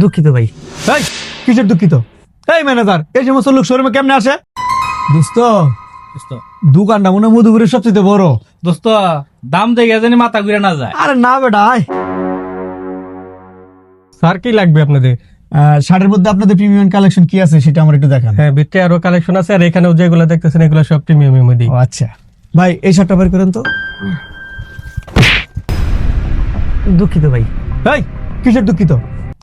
দুঃখিত ভাই। এই কিসের দুঃখিত? এই ম্যানেজার, এই সমস্ত লোক শোরুমে কেমনে আসে? দোস্ত, দোকানটা মনে হয় মধুপুরের সবচেয়ে বড়। দোস্ত দাম দেখে জানি মাথা ঘুরে না যায়। আরে না বেটা, আয়। স্যার কি লাগবে আপনাদের? শার্টের মধ্যে আপনাদের প্রিমিয়াম কালেকশন কি আছে সেটা আমার একটু দেখান। হ্যাঁ, ভিতরে আরো কালেকশন আছে, আর এখানেও যেগুলো দেখতেছেন এগুলো সব প্রিমিয়ামের মধ্যে। ও আচ্ছা ভাই, এই শার্টটা বের করেন তো। দুঃখিত ভাই। এই কিসের দুঃখিত?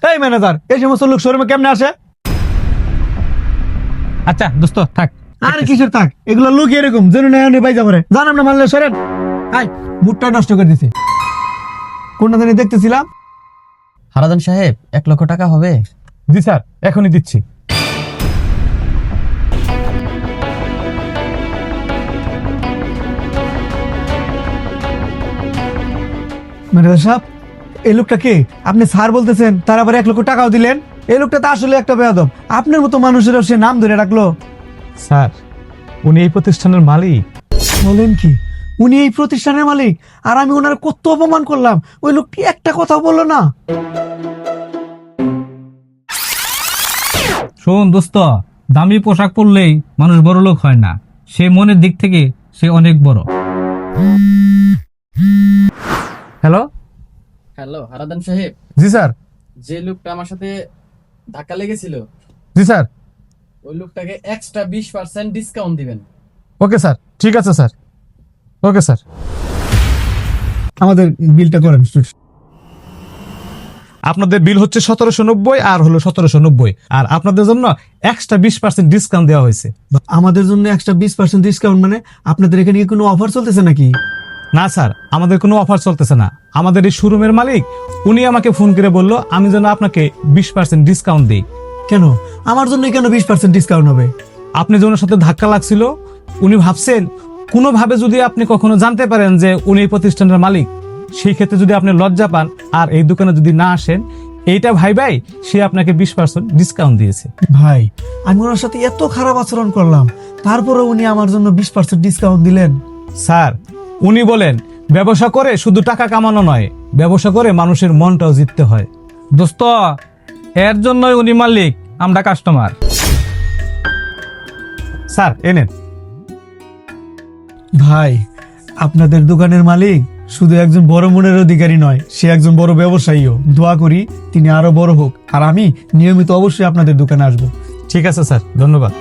এই ম্যানেজার, এই সমস্ত লোক শোরুমে কেমনে আসে? আচ্ছা দোস্ত থাক। আরে কিসের থাক, এগুলো লোক এরকম যেন নেই পাই যাবে, জানাম না মানলে সরেন। আয়, মুডটা নষ্ট করে দিছে। কোনটা জানি দেখতেছিলাম। হারাদান সাহেব 1 লক্ষ টাকা হবে? জি স্যার, এখনই দিচ্ছি। ম্যানেজার সাহেব, এই লোকটা কে? আপনি স্যার বলতেছেন, তার আবার 1 লক্ষ টাকাও দিলেন? এই লোকটা তো আসলে একটা বেয়াদব। আপনার মতো মানুষেরও সে নাম ধরে রাখলো। স্যার, উনি এই প্রতিষ্ঠানের মালিক। বলেন কি? উনি এই প্রতিষ্ঠানের মালিক? আর আমি ওনার কত অপমান করলাম, ওই লোকটি একটা কথা বললো না। শোন দোস্ত, দামি পোশাক পরলেই মানুষ বড় লোক হয় না, সে মনের দিক থেকে সে অনেক বড়। হ্যালো হ্যালো হারাদান সাহেব, জি স্যার। যে লোকটা আমার সাথে ধাক্কা লেগেছিল জি স্যার। ওই লোকটাকে এক্সট্রা 20% ডিসকাউন্ট দিবেন। ওকে স্যার, ঠিক আছে স্যার। Okay sir. আমাদের বিলটা করেন। আপনাদের বিল হচ্ছে 1790 আর হলো 1790, আর আপনাদের জন্য এক্সট্রা 20% ডিসকাউন্ট দেওয়া হয়েছে। আমাদের জন্য এক্সট্রা 20% ডিসকাউন্ট মানে আপনাদের এখানে কি কোনো অফার চলতেছে নাকি? না স্যার, আমাদের কোনো অফার চলতেছে না। আমাদের এই শোরুমের মালিক উনি আমাকে ফোন করে বলল আমি যেন আপনাকে 20% ডিসকাউন্ট দিই। কেন আমার জন্য কেন 20% ডিসকাউন্ট হবে? আপনি যে ওনার সাথে ধাক্কা লাগছিল, উনি ভাবছেন কোনোভাবে যদি আপনি কখনো জানতে পারেন যে উনি এই প্রতিষ্ঠানের মালিক, সেই ক্ষেত্রে যদি আপনি লজ্জা পান আর এই দোকানে যদি না আসেন, এইটা ভাই সে আপনাকে 20% ডিসকাউন্ট দিয়েছে। ভাই, আমি ওনার সাথে এত খারাপ আচরণ করলাম, তারপরে উনি আমার জন্য 20% ডিসকাউন্ট দিলেন। স্যার, উনি বলেন ব্যবসা করে শুধু টাকা কামানো নয়, ব্যবসা করে মানুষের মনটাও জিততে হয়। দোস্ত, এর জন্যই উনি মালিক, আমরা কাস্টমার। স্যার এনেন। ভাই, আপনাদের দোকানের মালিক শুধু একজন বড় মনের অধিকারী নয়, সে একজন বড় ব্যবসায়ীও। দোয়া করি তিনি আরো বড় হোক, আর আমি নিয়মিত অবশ্যই আপনাদের দোকানে আসবো। ঠিক আছে স্যার, ধন্যবাদ।